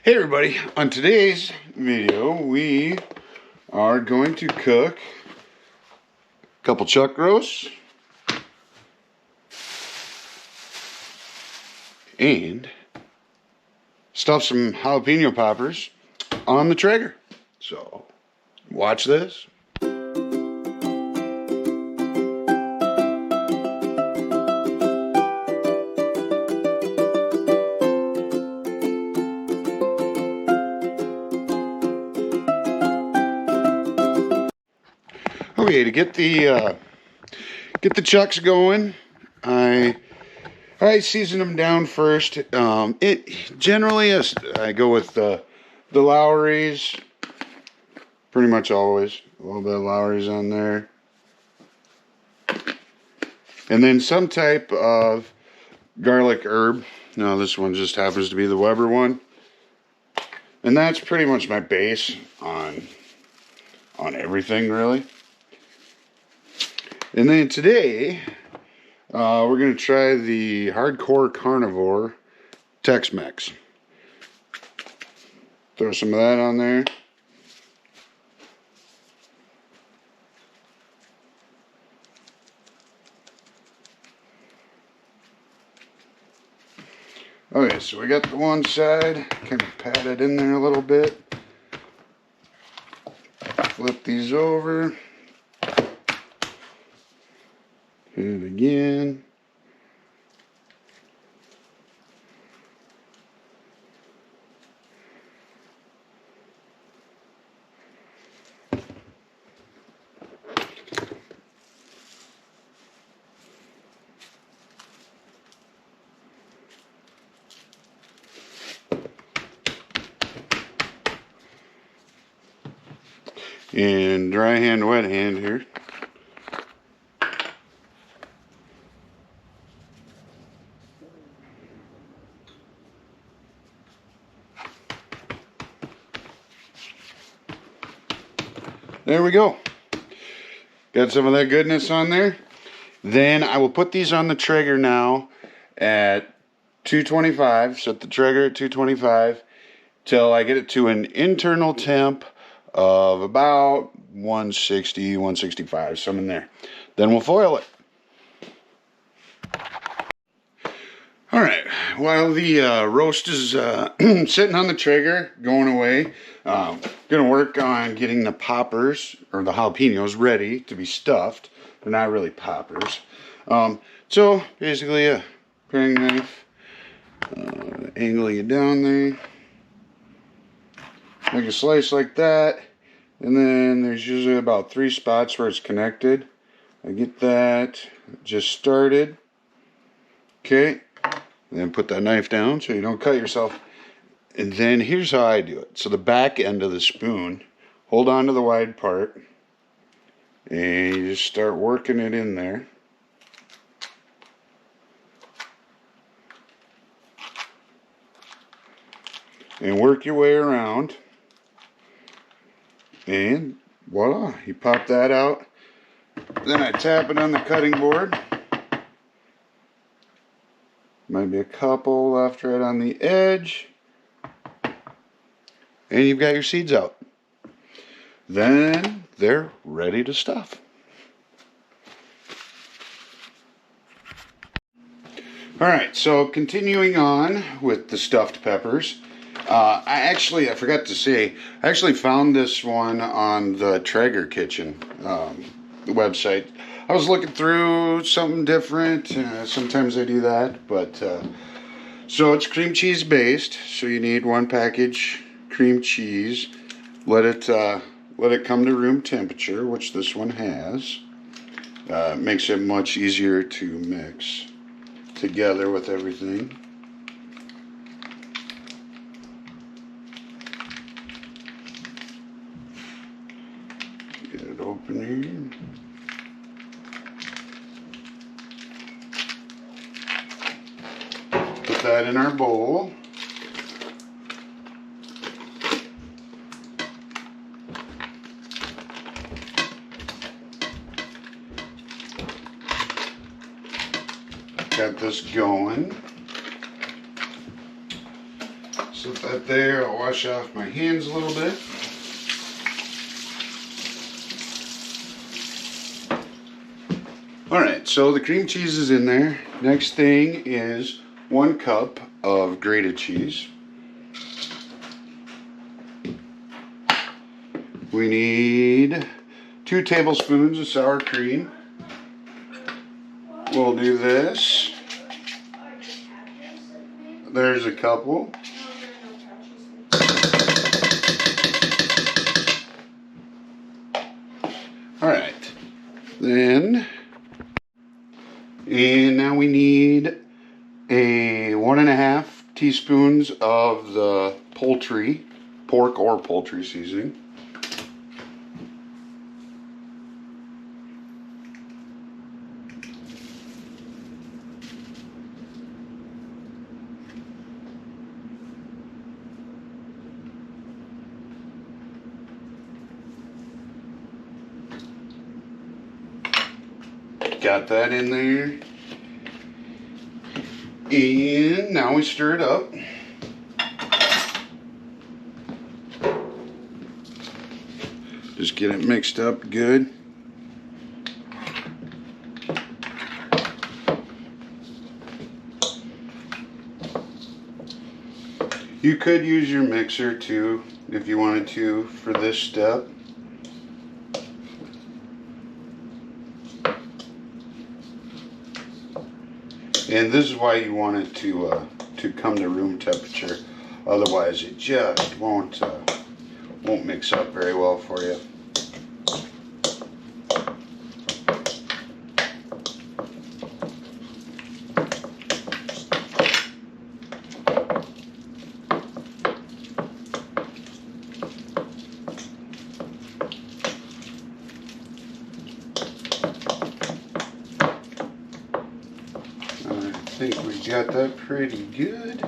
Hey everybody, on today's video we are going to cook a couple chuck roasts and stuff some jalapeno poppers on the Traeger. So watch this. Okay, to get the chucks going, I season them down first. It generally is, I go with the Lowry's, pretty much always. A little bit of Lowry's on there, and then some type of garlic herb. Now this one just happens to be the Weber one, and that's pretty much my base on everything really. And then today, we're going to try the Hardcore Carnivore Tex-Mex. Throw some of that on there. Okay, so we got the one side, kind of pat it in there a little bit. Flip these over. Hit it again. And dry hand, wet hand here. There we go. Got some of that goodness on there. Then I will put these on the Traeger now at 225. Set the Traeger at 225 till I get it to an internal temp of about 160, 165, some in there. Then we'll foil it. Alright, while the roast is sitting on the Traeger, going away, going to work on getting the poppers, or the jalapenos, ready to be stuffed. They're not really poppers. So, basically a paring knife, angle you down there, make a slice like that, and then there's usually about 3 spots where it's connected. I get that just started. Okay. And then put that knife down so you don't cut yourself. And then here's how I do it. So the back end of the spoon, hold on to the wide part, and you just start working it in there. And work your way around. And voila, you pop that out. Then I tap it on the cutting board. Might be a couple left right on the edge. And you've got your seeds out. Then they're ready to stuff. Alright, so continuing on with the stuffed peppers. I forgot to say, I actually found this one on the Traeger Kitchen website. I was looking through something different. Sometimes I do that, but so it's cream cheese based. So you need 1 package cream cheese. Let it come to room temperature, which this one has. Makes it much easier to mix together with everything. Get it open here. That in our bowl. Got this going. Set that there. I'll wash off my hands a little bit. Alright, so the cream cheese is in there. Next thing is 1 cup of grated cheese. We need 2 tablespoons of sour cream. We'll do this. There's a couple. Alright. Then, and now we need a 1.5 teaspoons of the pork or poultry seasoning. Got that in there. And now we stir it up. Just get it mixed up good. You could use your mixer too if you wanted to for this step. And this is why you want it to come to room temperature. Otherwise, it just won't mix up very well for you. I think we got that pretty good.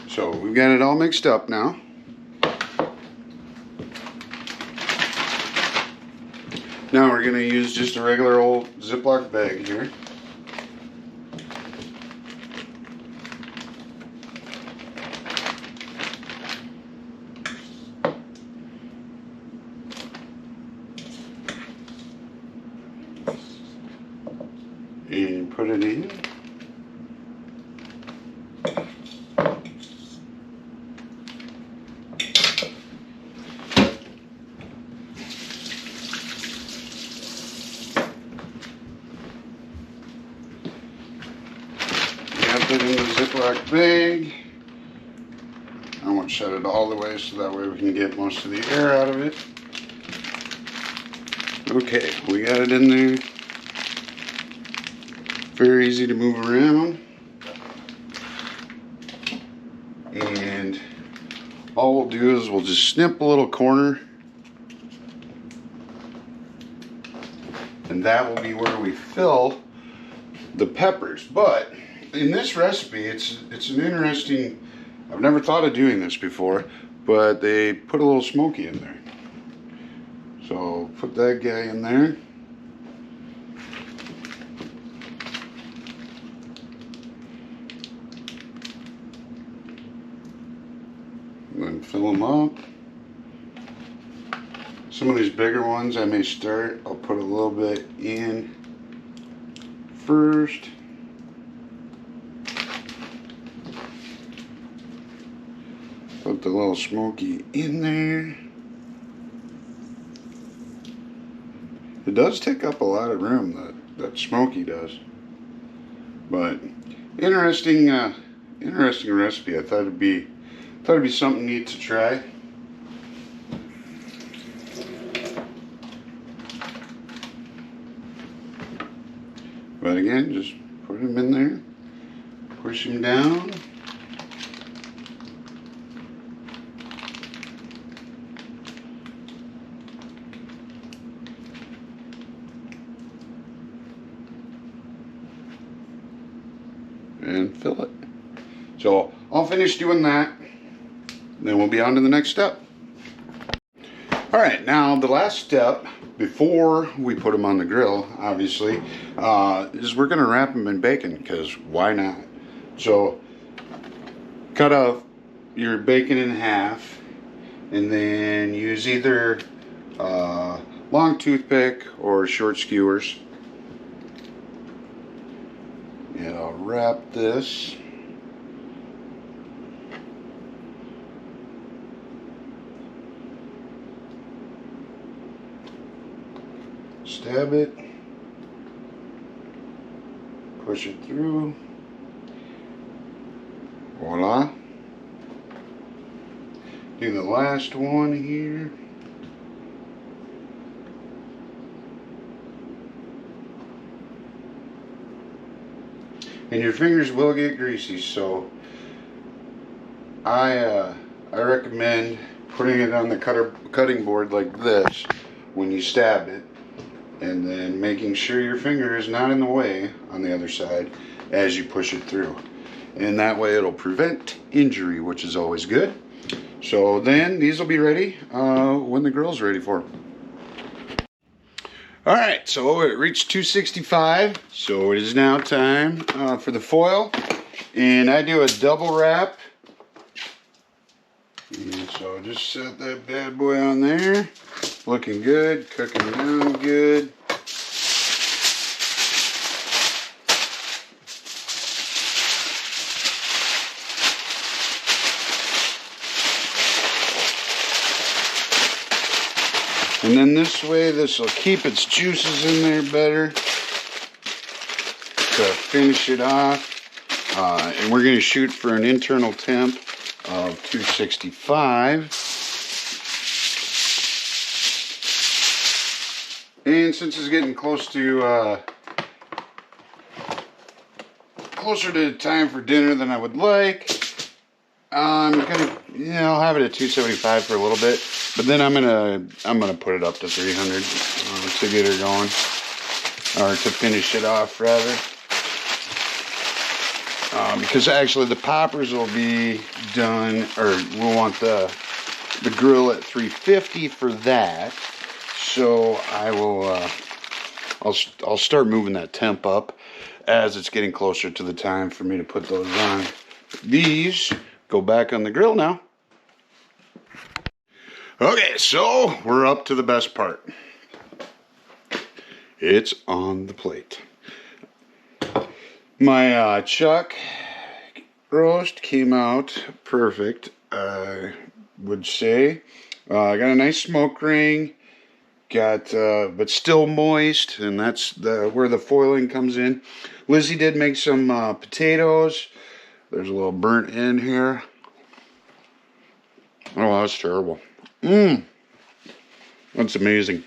So we've got it all mixed up now. Now we're going to use just a regular old Ziploc bag here. And put it in. Got it in the Ziploc bag. I won't shut it all the way so that way we can get most of the air out of it. Okay, we got it in there. Very easy to move around. And all we'll do is we'll just snip a little corner. And that will be where we fill the peppers. But in this recipe, it's an interesting, I've never thought of doing this before, but they put a little smoky in there. So put that guy in there. And fill them up. Some of these bigger ones I may start, I'll put a little bit in first. Put the little smoky in there. It does take up a lot of room, that smoky does. But interesting recipe. I thought it'd be something neat to try. But again, just put them in there, push them down. And fill it. So I'll finish doing that. Then we'll be on to the next step. Alright, now the last step before we put them on the grill, obviously, is we're going to wrap them in bacon, because why not? So cut a your bacon in half, and then use either long toothpick or short skewers. And I'll wrap this. Stab it. Push it through. Voila. Do the last one here. And your fingers will get greasy, so I recommend putting it on the cutting board like this when you stab it, and then making sure your finger is not in the way on the other side as you push it through. And that way it'll prevent injury, which is always good. So then these will be ready when the grill's ready for them. Alright, so it reached 265, so it is now time for the foil. And I do a double wrap. And so just set that bad boy on there. Looking good, cooking down good. And then this way, this will keep its juices in there better to finish it off. And we're going to shoot for an internal temp of 265. And since it's getting close to closer to time for dinner than I would like, I'm gonna, I'll have it at 275 for a little bit, but then I'm gonna put it up to 300 to get her going, or to finish it off rather. Because actually the poppers will be done, or we'll want the grill at 350 for that. So I will, I'll start moving that temp up as it's getting closer to the time for me to put those on. These go back on the grill now. Okay, so we're up to the best part. It's on the plate. My chuck roast came out perfect, I would say. I got a nice smoke ring, but still moist, and that's where the foiling comes in. Lizzy did make some potatoes. There's a little burnt in here. Oh, that's terrible. That's amazing.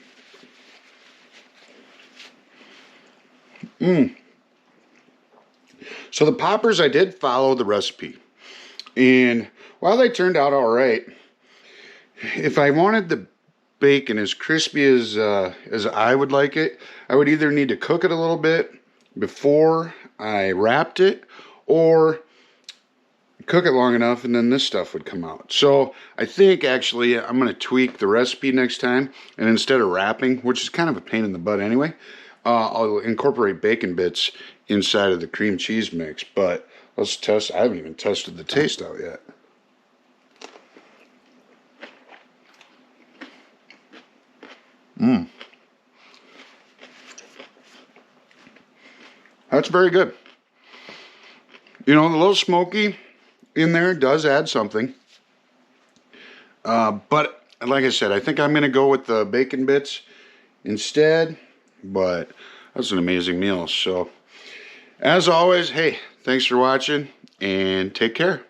So the poppers, I did follow the recipe. And while they turned out all right, if I wanted the bacon as crispy as I would like it, I would either need to cook it a little bit before I wrapped it, or cook it long enough and then this stuff would come out. So I think actually I'm going to tweak the recipe next time, and instead of wrapping, which is kind of a pain in the butt anyway, I'll incorporate bacon bits inside of the cream cheese mix. But let's test. I haven't even tested the taste out yet. That's very good. You know, the little smoky in there does add something. But like I said, I think I'm going to go with the bacon bits instead. But that's an amazing meal. So, as always, hey, thanks for watching and take care.